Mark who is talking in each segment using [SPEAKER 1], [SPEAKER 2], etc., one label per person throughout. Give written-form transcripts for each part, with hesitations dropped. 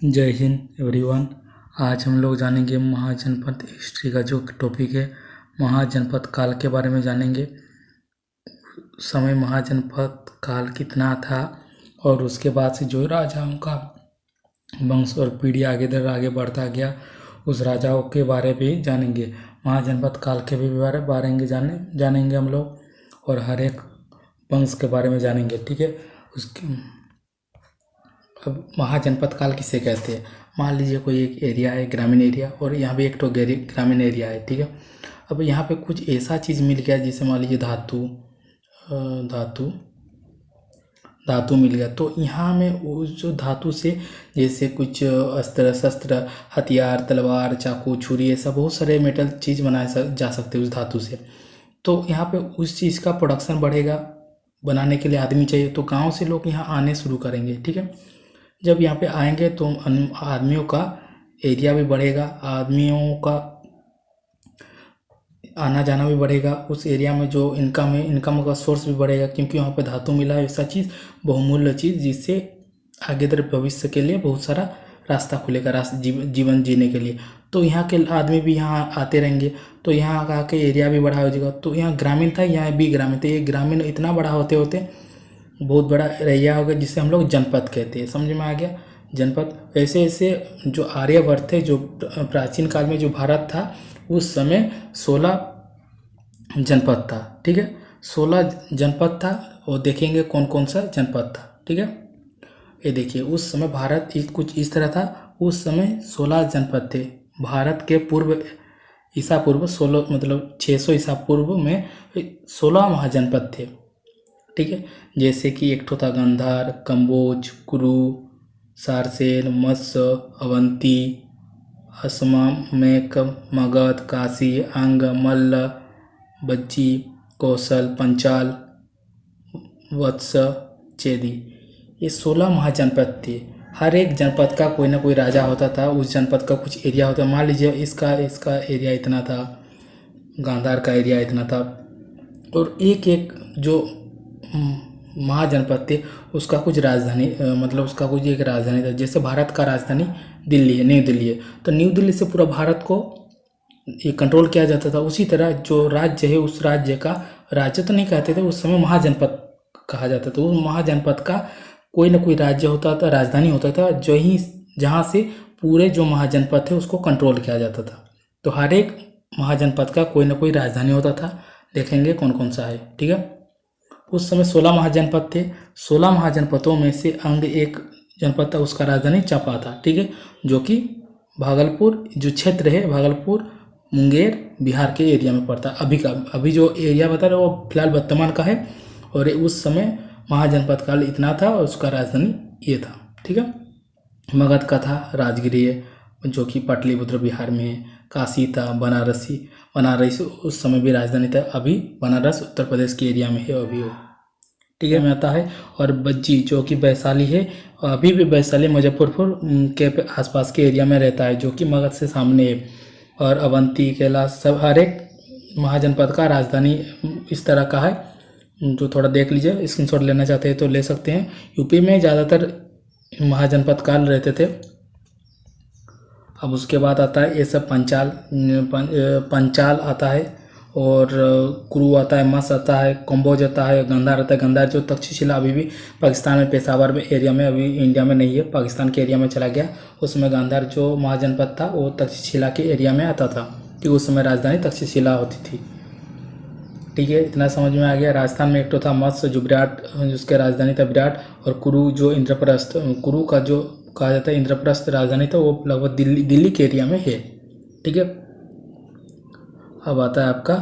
[SPEAKER 1] जय हिंद एवरीवन। आज हम लोग जानेंगे महाजनपद हिस्ट्री का जो टॉपिक है, महाजनपद काल के बारे में जानेंगे। समय महाजनपद काल कितना था और उसके बाद से जो राजाओं का वंश और पीढ़ी आगे बढ़ता गया, उस राजाओं के बारे में जानेंगे। महाजनपद काल के भी बारे में जानेंगे हम लोग, और हर एक वंश के बारे में जानेंगे। ठीक है। उसके अब महाजनपद काल किसे कहते हैं? मान लीजिए कोई एक एरिया है, ग्रामीण एरिया, और यहाँ पे एक तो ग्रामीण एरिया है। ठीक है। अब यहाँ पे कुछ ऐसा चीज़ मिल गया, जैसे मान लीजिए धातु मिल गया, तो यहाँ में उस जो धातु से जैसे कुछ अस्त्र शस्त्र, हथियार, तलवार, चाकू, छुरी, ऐसा बहुत सारे मेटल चीज़ बनाए जा सकते हैं उस धातु से। तो यहाँ पे उस चीज़ का प्रोडक्शन बढ़ेगा, बनाने के लिए आदमी चाहिए, तो गांव से लोग यहाँ आने शुरू करेंगे। ठीक है। जब यहाँ पे आएंगे तो आदमियों का एरिया भी बढ़ेगा, आदमियों का आना जाना भी बढ़ेगा। उस एरिया में जो इनकम का सोर्स भी बढ़ेगा, क्योंकि वहाँ पे धातु मिला है, ऐसा चीज़, बहुमूल्य चीज़, जिससे आगे तरफ भविष्य के लिए बहुत सारा रास्ता खुलेगा, जीवन जीने के लिए। तो यहाँ के आदमी भी यहाँ आते रहेंगे, तो यहाँ का के एरिया भी बड़ा हो जाएगा। तो यहाँ ग्रामीण था, यहाँ भी ग्रामीण था। ये ग्रामीण इतना बड़ा होते होते बहुत बड़ा एरिया होगा, जिसे हम लोग जनपद कहते हैं। समझ में आ गया? जनपद। ऐसे ऐसे जो आर्यवर्त थे, जो प्राचीन काल में जो भारत था, उस समय 16 जनपद था। ठीक है। 16 जनपद था, और देखेंगे कौन कौन सा जनपद था। ठीक है। ये देखिए, उस समय भारत कुछ इस तरह था। उस समय 16 जनपद थे। भारत के पूर्व, ईसा पूर्व 16 मतलब 600 ईसा पूर्व में 16 महाजनपद थे। ठीक है। जैसे कि एक ठो था गांधार, कंबोज, कुरु, सारसेन, मत्स्य, अवंती, असमा, मेक, मगध, काशी, अंग, मल्ल, बज्जी, कौशल, पंचाल, वत्स, चेदी। ये 16 महाजनपद थे। हर एक जनपद का कोई ना कोई राजा होता था, उस जनपद का कुछ एरिया होता। मान लीजिए इसका एरिया इतना था, गांधार का एरिया इतना था, और एक एक जो महाजनपद थे उसका कुछ राजधानी, मतलब उसका कुछ एक राजधानी था। जैसे भारत का राजधानी दिल्ली है, न्यू दिल्ली है, तो न्यू दिल्ली से पूरा भारत को ये कंट्रोल किया जाता था। उसी तरह जो राज्य है, उस राज्य का, राज्य तो नहीं कहते थे उस समय, महाजनपद कहा जाता था। उस महाजनपद का कोई ना कोई राज्य होता था, राजधानी होता था, जहाँ से पूरे जो महाजनपद थे उसको कंट्रोल किया जाता था। तो हर एक महाजनपद का कोई ना कोई राजधानी होता था। देखेंगे कौन कौन सा है। ठीक है। उस समय 16 महाजनपद थे। 16 महाजनपदों में से अंग एक जनपद था, उसका राजधानी चांपा था। ठीक है। जो कि भागलपुर जो क्षेत्र है, भागलपुर, मुंगेर, बिहार के एरिया में पड़ता है। अभी जो एरिया बता रहे वो फिलहाल वर्तमान का है, और उस समय महाजनपद काल इतना था, और उसका राजधानी ये था। ठीक है। मगध का था राजगीर, जो कि पाटलिपुत्र बिहार में है। काशी था, बनारस उस समय भी राजधानी था। अभी बनारस उत्तर प्रदेश के एरिया में है अभी वो। ठीक है, में आता है। और बज्जी जो कि वैशाली है, अभी भी वैशाली मुजफ्फरपुर के आसपास के एरिया में रहता है, जो कि मगध से सामने है। और अवंती, कैलाश, सब हर एक महाजनपद का राजधानी इस तरह का है। जो थोड़ा देख लीजिए, स्क्रीनशॉट लेना चाहते हैं तो ले सकते हैं। यूपी में ज़्यादातर महाजनपद काल रहते थे। अब उसके बाद आता है ये सब पंचाल आता है, और कुरु आता है, मस आता है, कंबोज आता है, गांधार आता है। गांधार जो तक्षशिला अभी भी पाकिस्तान में, पेशावर में एरिया में, अभी इंडिया में नहीं है, पाकिस्तान के एरिया में चला गया। उसमें गांधार जो महाजनपद था वो तक्षशिला के एरिया में आता था, कि उस समय राजधानी तक्षशिला होती थी। ठीक है, इतना समझ में आ गया। राजस्थान में एक तो था मत्स्य, जो विराट, जिसके राजधानी था विराट, और कुरु जो इंद्रप्रस्थ, कुरु का जो कहा जाता है इंद्रप्रस्थ राजधानी था, वो लगभग दिल्ली के एरिया में है। ठीक है। अब आता है आपका,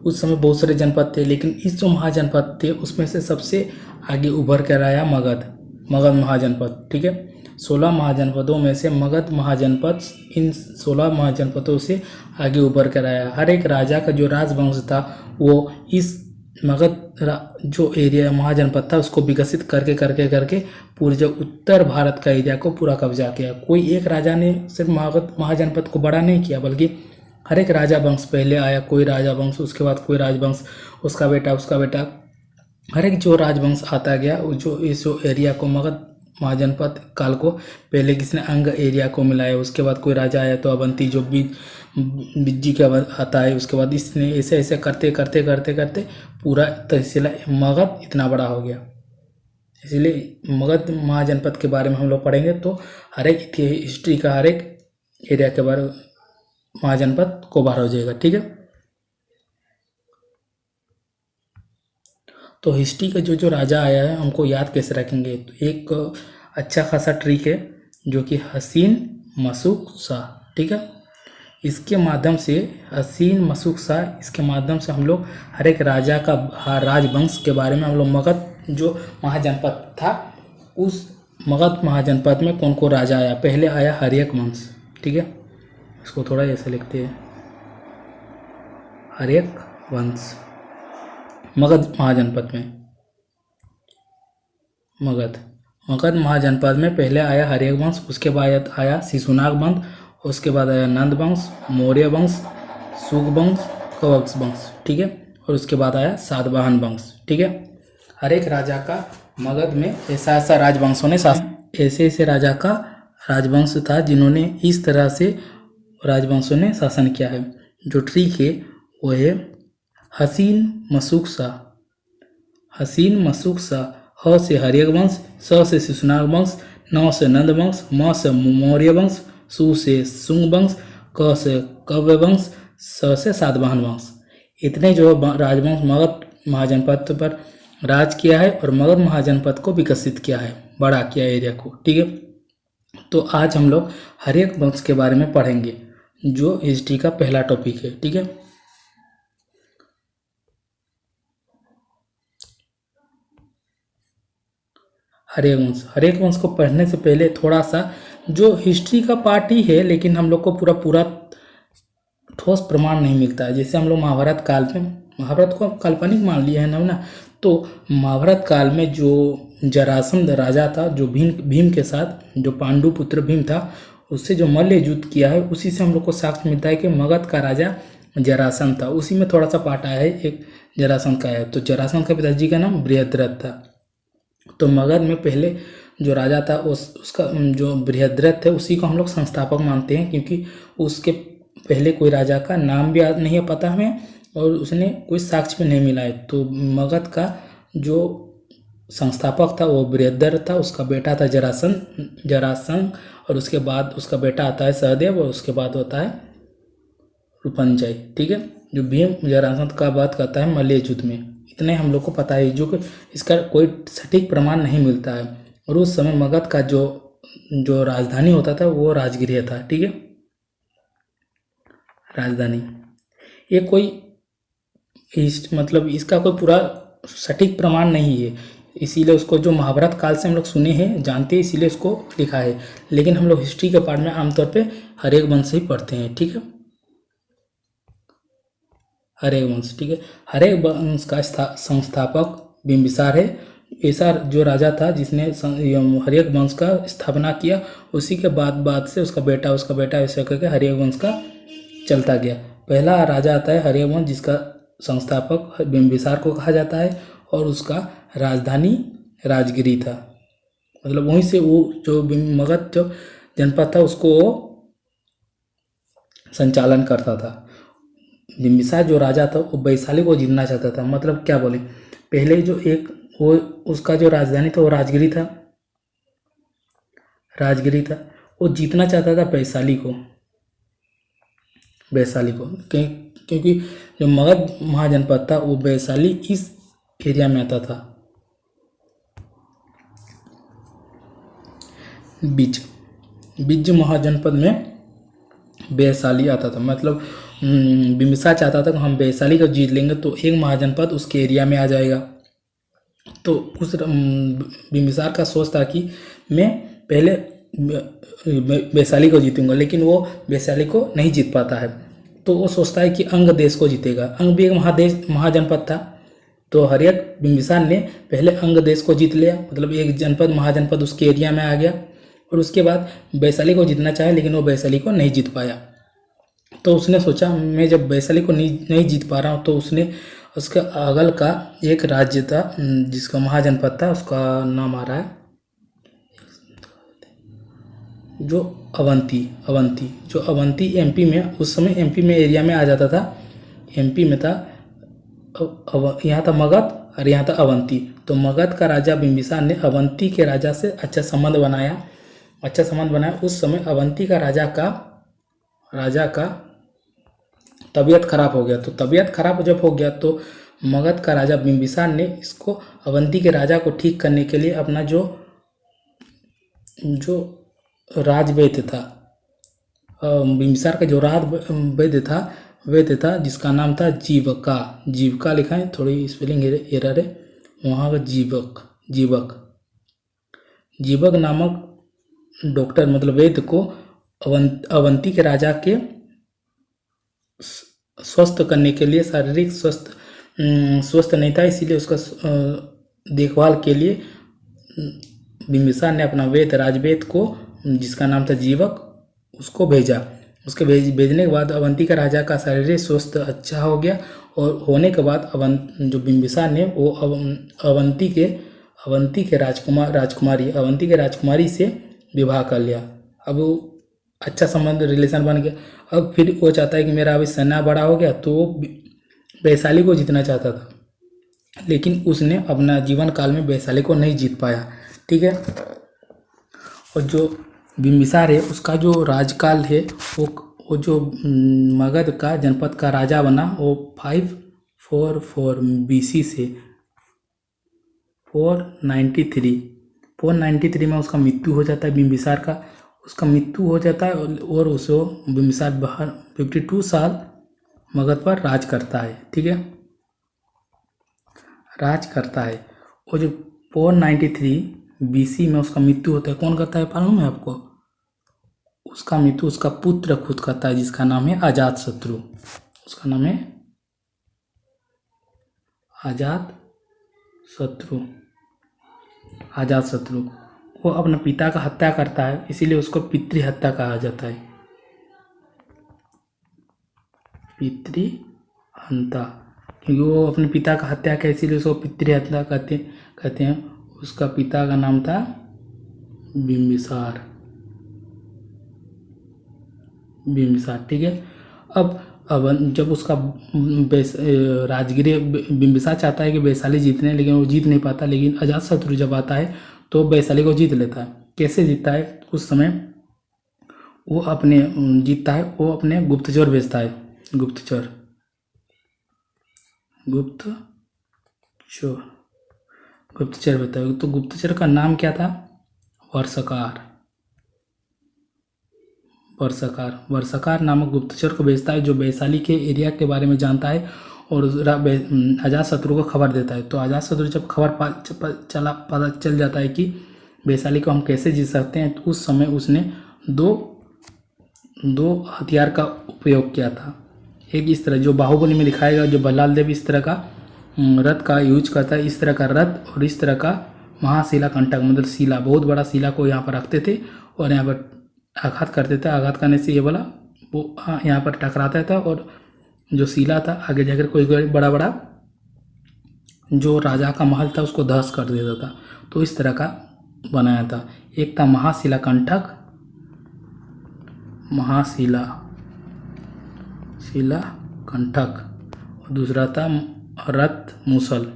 [SPEAKER 1] उस समय बहुत सारे जनपद थे, लेकिन इस जो महाजनपद थे उसमें से सबसे आगे उभर कर आया मगध महाजनपद। ठीक है। 16 महाजनपदों में से मगध महाजनपद इन 16 महाजनपदों से आगे उभर कर आया। हर एक राजा का जो राजवंश था, वो इस मगध जो एरिया महाजनपद था उसको विकसित करके करके करके पूरे जो उत्तर भारत का एरिया को पूरा कब्जा किया। कोई एक राजा ने सिर्फ मगध महाजनपद को बड़ा नहीं किया, बल्कि हर एक राजा वंश पहले आया, कोई राजा वंश, उसके बाद कोई राजवंश, उसका बेटा, हर एक जो राजवंश आता गया, जो इस जो एरिया को मगध महाजनपद काल को पहले किसने अंग एरिया को मिलाया, उसके बाद कोई राजा आया तो अवंती जो बिज्जी का आता है, उसके बाद इसने ऐसे ऐसे करते करते करते करते पूरा तहसील मगध इतना बड़ा हो गया। इसलिए मगध महाजनपद के बारे में हम लोग पढ़ेंगे तो हर एक हिस्ट्री का हर एक एरिया के बारे महाजनपद कवर हो जाएगा। ठीक है, तो हिस्ट्री का जो जो राजा आया है हमको याद कैसे रखेंगे, तो एक अच्छा खासा ट्रिक है जो कि हसीन मसूक शाह। ठीक है, इसके माध्यम से हसीन मसूक शाह, इसके माध्यम से हम लोग हर एक राजा का राजवंश के बारे में हम लोग मगध जो महाजनपद था उस मगध महाजनपद में कौन कौन राजा आया। पहले आया हर्यक वंश। ठीक है, इसको थोड़ा ऐसे लिखते हैं, हर्यक वंश मगध महाजनपद में। मगध महाजनपद में पहले आया हर्यक वंश, उसके बाद आया शिशुनाग वंश, उसके बाद आया नंद वंश, मौर्य वंश, सुग वंश, कवक वंश। ठीक है, और उसके बाद आया सातवाहन वंश। ठीक है, हर एक राजा का मगध में ऐसा ऐसा राजवंशों ने ऐसे ऐसे राजा का राजवंश था जिन्होंने इस तरह से राजवंशों ने शासन किया है। जो ट्रिक है वो है हसीन मसूक शाह। हसीन मसूक शाह, ह से हर्यक वंश, स से शिशुनाग वंश, न से नंद वंश, म से मौर्य वंश, सु से सुंग वंश, क से कव्य वंश, स से सातवाहन वंश। इतने जो राजवंश मगध महाजनपद पर राज किया है और मगध महाजनपद को विकसित किया है, बड़ा किया एरिया को। ठीक है, तो आज हम लोग हर्यक वंश के बारे में पढ़ेंगे जो हिस्ट्री का पहला टॉपिक है। ठीक है, हर्यक वंश को पढ़ने से पहले थोड़ा सा जो हिस्ट्री का पार्ट ही है, लेकिन हम लोग को पूरा ठोस प्रमाण नहीं मिलता है। जैसे हम लोग महाभारत काल में, महाभारत को काल्पनिक मान लिया है ना, तो महाभारत काल में जो जरासंध राजा था, जो भीम के साथ जो पांडु पुत्र भीम था उससे जो मल्ल युद्ध किया है, उसी से हम लोग को साक्ष्य मिलता है कि मगध का राजा जरासंध था। उसी में थोड़ा सा पार्ट आया है, एक जरासंध का है। तो जरासंध का पिताजी का नाम बृहद्रथ था। तो मगध में पहले जो राजा था उसका जो बृहद्रथ है उसी को हम लोग संस्थापक मानते हैं, क्योंकि उसके पहले कोई राजा का नाम भी नहीं है पता हमें और उसने कोई साक्ष्य भी नहीं मिला है। तो मगध का जो संस्थापक था वो बृहद्रथ था, उसका बेटा था जरासंध और उसके बाद उसका बेटा आता है सहदेव और उसके बाद होता है रूपंजय। ठीक है, जो भीम जरासंध का बात करता है मल्ल युद्ध में। इतने हम लोग को पता है, जो कि इसका कोई सटीक प्रमाण नहीं मिलता है। और उस समय मगध का जो राजधानी होता था वो राजगृह था। ठीक है, राजधानी ये कोई मतलब इसका कोई पूरा सटीक प्रमाण नहीं है, इसीलिए उसको जो महाभारत काल से हम लोग सुने हैं जानते हैं, इसीलिए उसको लिखा है। लेकिन हम लोग हिस्ट्री के पार्ट में आमतौर पे हर्यक वंश ही पढ़ते हैं। ठीक है, हर्यक वंश। ठीक है, हर्यक वंश का संस्थापक बिंबिसार है। ऐसा जो राजा था जिसने हर्यक वंश का स्थापना किया, उसी के बाद से उसका बेटा ऐसे करके हर्यक वंश का चलता गया। पहला राजा आता है हर्यक वंश जिसका संस्थापक बिंबिसार को कहा जाता है और उसका राजधानी राजगिरी था। मतलब वहीं से वो जो मगध जो जनपद था उसको संचालन करता था। बिंबिसार जो राजा था वो वैशाली को जीतना चाहता था। मतलब क्या बोले, पहले जो एक वो उसका जो राजधानी था वो राजगिरी था। वो जीतना चाहता था वैशाली को, क्योंकि जो मगध महाजनपद था वो वैशाली इस एरिया में आता था। बिज्ज महाजनपद में वैशाली आता था। मतलब बिंबिसार चाहता था कि हम वैशाली को जीत लेंगे तो एक महाजनपद उसके एरिया में आ जाएगा। तो उस बिंबिसार का सोच था कि मैं पहले वैशाली को जीतूंगा, लेकिन वो वैशाली को नहीं जीत पाता है। तो वो सोचता है कि अंग देश को जीतेगा। अंग भी एक महाजनपद था। तो हर्यक बिंबिसार ने पहले अंग देश को जीत लिया, मतलब एक जनपद महाजनपद उसके एरिया में आ गया। और उसके बाद वैशाली को जीतना चाहे, लेकिन वो वैशाली को नहीं जीत पाया। तो उसने सोचा मैं जब वैशाली को नहीं जीत पा रहा हूँ, तो उसने उसके अगल का एक राज्य था जिसका महाजनपद था, उसका नाम आ रहा है जो अवंती अवंती जो अवंती एमपी में, उस समय एमपी में एरिया में आ जाता था। एमपी में था, यहाँ था मगध और यहाँ था अवंती। तो मगध का राजा बिंबिसार ने अवंती के राजा से अच्छा संबंध बनाया। उस समय अवंती का राजा का तबीयत खराब हो गया। तो तबीयत खराब जब हो गया तो मगध का राजा बिंबिसार ने इसको अवंती के राजा को ठीक करने के लिए अपना जो राजवैद्य था, बिंबिसार का जो वैद्य था जिसका नाम था जीवका लिखा है, थोड़ी स्पेलिंग एरर है वहाँ का। जीवक नामक डॉक्टर मतलब वैद्य को अवंती के राजा के स्वस्थ करने के लिए, शारीरिक स्वस्थ नहीं था, इसीलिए उसका देखभाल के लिए बिंबिसार ने अपना राजवैद्य को, जिसका नाम था जीवक, उसको भेजा। उसके भेजने के बाद अवंती का राजा का शारीरिक स्वास्थ्य अच्छा हो गया। और होने के बाद जो बिंबिसार ने वो अवंती के राजकुमारी से विवाह कर लिया। अब वो अच्छा संबंध रिलेशन बन गया। अब फिर वो चाहता है कि मेरा अभी सेना बड़ा हो गया, तो वो वैशाली को जीतना चाहता था, लेकिन उसने अपना जीवन काल में वैशाली को नहीं जीत पाया। ठीक है। और जो बिंबिसार है उसका जो राजकाल है वो जो मगध का जनपद का राजा बना, वो 544 BC से 493 में उसका मृत्यु हो जाता है। बिंबिसार का उसका मृत्यु हो जाता है और उसको बिंबिसार 52 साल मगध पर राज करता है। ठीक है, राज करता है। और जो 493 BC में उसका मृत्यु होता है, कौन करता है मालूम है आपको? उसका मृत्यु उसका पुत्र खुद करता है, जिसका नाम है अजातशत्रु। उसका नाम है अजातशत्रु। वो अपने पिता का हत्या करता है, इसीलिए उसको पितृहत्या कहा जाता है। पितृहत्या, क्योंकि वो अपने पिता का हत्या किया, इसीलिए उसको पितृहत्या कहते हैं। उसका पिता का नाम था बिंबिसार। ठीक है। अब जब उसका राजगिरी, बिंबिसार चाहता है कि वैशाली जीतने, लेकिन वो जीत नहीं पाता। लेकिन अजातशत्रु जब आता है तो वैशाली को जीत लेता है। कैसे जीतता है? उस समय वो जीतता है, वो अपने गुप्तचर भेजता है। गुप्तचर भेजता है। तो गुप्तचर का नाम क्या था? वर्षकार नामक गुप्तचर को भेजता है, जो वैशाली के एरिया के बारे में जानता है और अजातशत्रु को खबर देता है। तो अजातशत्रु जब पता चल जाता है कि वैशाली को हम कैसे जीत सकते हैं, तो उस समय उसने दो हथियार का उपयोग किया था। एक इस तरह जो बाहुबली में दिखाएगा, जो बल्लाल देव इस तरह का रथ का यूज करता है, इस तरह का रथ, और इस तरह का महाशिला कंटक मतलब शिला, बहुत बड़ा शिला को यहाँ पर रखते थे और यहाँ पर आघात करते थे। आघात करने से ये वाला वो यहाँ पर टकराता था और जो शिला था आगे जाकर कोई बड़ा जो राजा का महल था उसको ध्वस्त कर देता था। तो इस तरह का बनाया था। एक था महाशिला कंटक, शिला कंटक, और दूसरा था रथ मूसल।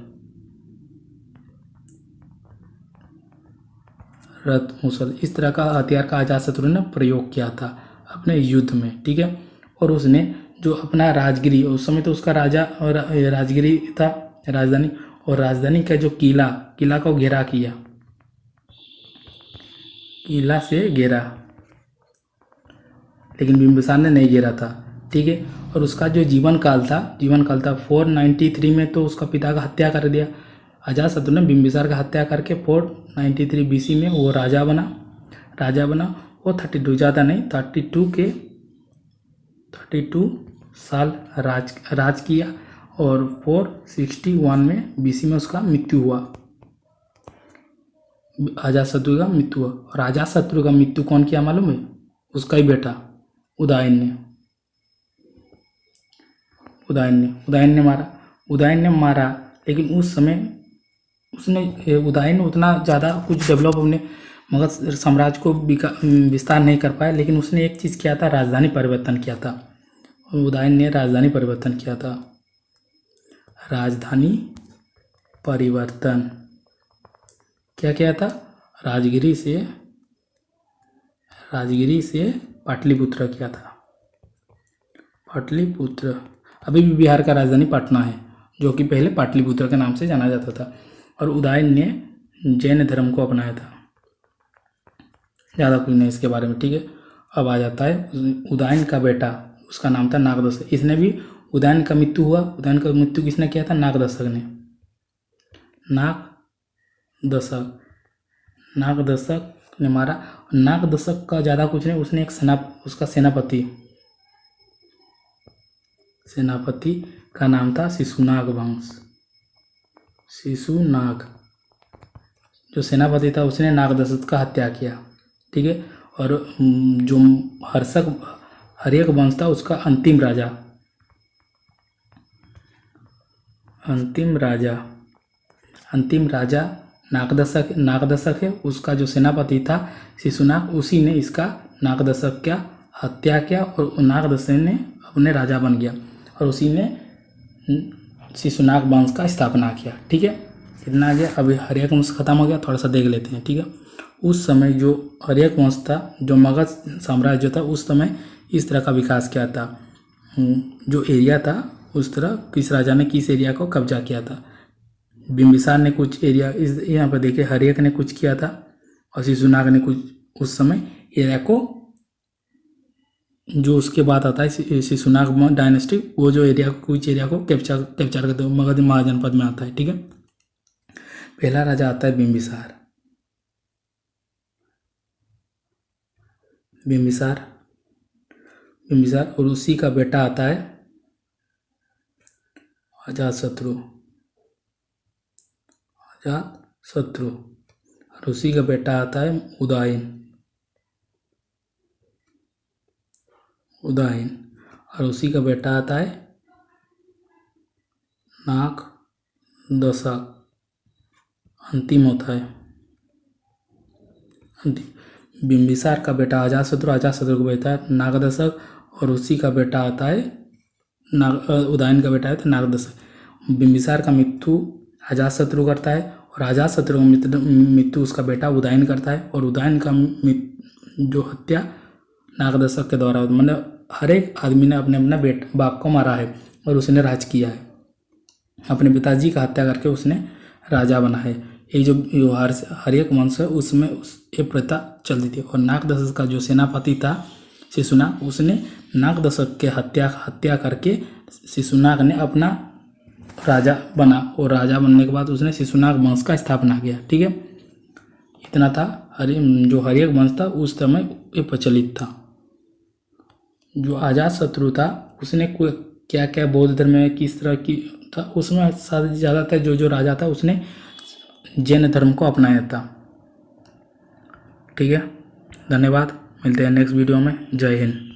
[SPEAKER 1] इस तरह का हथियार का अजातशत्रु ने प्रयोग किया था अपने युद्ध में। ठीक है। और उसने जो अपना राजगिरी, उस समय तो उसका राजा और राजगिरी था राजधानी, और राजधानी का जो किला को घेरा किया, किला से घेरा, लेकिन बिंबिसार ने नहीं घेरा था। ठीक है। और उसका जो जीवन काल था 493 में तो उसका पिता का हत्या कर दिया। अजातशत्रु ने बिंबिसार का हत्या करके 493 BC में वो राजा बना। वो 32 ज़्यादा नहीं 32 साल राज किया और 461 में BC में उसका मृत्यु हुआ। अजातशत्रु का मृत्यु हुआ। और अजातशत्रु का मृत्यु कौन किया मालूम है? उसका ही बेटा उदयन ने मारा। लेकिन उस समय उदयन ने उतना ज़्यादा कुछ डेवलप मगध साम्राज्य को विस्तार नहीं कर पाया, लेकिन उसने एक चीज़ किया था, राजधानी परिवर्तन किया था। उदयन ने राजधानी परिवर्तन किया था। राजधानी परिवर्तन क्या किया था? राजगिरी से पाटलिपुत्र किया था। पाटलिपुत्र अभी भी बिहार का राजधानी पटना है, जो कि पहले पाटलिपुत्र के नाम से जाना जाता था। और उदयन ने जैन धर्म को अपनाया था। ज़्यादा कुछ नहीं इसके बारे में, ठीक है। अब आ जाता है उदयन का बेटा, उसका नाम था नागदशक। इसने भी उदयन का मृत्यु हुआ। उदयन का मृत्यु किसने किया था? नागदशक ने। नागदशक ने मारा। नागदशक का ज़्यादा कुछ नहीं, उसने एक उसका सेनापति का नाम था शिशुनाग वंश। शिशुनाग जो सेनापति था, उसने नागदशक का हत्या किया, ठीक है। और जो हर्यक वंश था, उसका अंतिम राजा नागदशक है। उसका जो सेनापति था शिशुनाग, उसी ने इसका नागदशक का हत्या किया और नागदशक ने अपने राजा बन गया और उसी ने शिशुनाग वंश का स्थापना किया, ठीक है। कितना आ गया? अभी हर्यक वंश खत्म हो गया, थोड़ा सा देख लेते हैं, ठीक है। उस समय जो हर्यक वंश था, जो मगध साम्राज्य था, उस समय इस तरह का विकास किया था। जो एरिया था, उस तरह किस राजा ने किस एरिया को कब्जा किया था। बिंबिसार ने कुछ एरिया इस यहाँ पर देखिए, हर्यक ने कुछ किया था और शिशुनाग ने कुछ उस समय एरिया को, जो उसके बाद आता है शिशुनाग डायनेस्टी, वो जो एरिया कुछ एरिया को कैप्चर करते हुए मगध महाजनपद में आता है, ठीक है। पहला राजा आता है बिंबिसार। और उसी का बेटा आता है अजातशत्रु। और उसी का बेटा आता है उदयन। और उसी का बेटा आता है नागदशक। अंतिम होता है बिंबिसार का बेटा अजातशत्रु का बेटा नागदशक, और उसी का बेटा आता है उदयन का बेटा है तो नागदशक। बिंबिसार का मृत्यु अजातशत्रु करता है और अजातशत्रु का मृत्यु उसका बेटा उदयन करता है। और उदयन का जो हत्या नागदशक के द्वारा, मतलब हर एक आदमी ने अपने बाप को मारा है और उसने राज किया है। अपने पिताजी का हत्या करके उसने राजा बना है। ये जो हर्यक वंश है, उसमें ये प्रथा चलती थी। और नागदशक का जो सेनापति था शिशुनाग, उसने नागदशक के हत्या करके शिशुनाग ने अपना राजा बना और राजा बनने के बाद उसने शिशुनाग वंश का स्थापना किया, ठीक है। इतना था। जो हर्यक वंश था उस समय ये प्रचलित था। जो अजातशत्रु था, उसने क्या क्या बौद्ध धर्म में किस तरह की था, उसमें ज़्यादातर जो राजा था उसने जैन धर्म को अपनाया था, ठीक है। धन्यवाद, मिलते हैं नेक्स्ट वीडियो में। जय हिंद।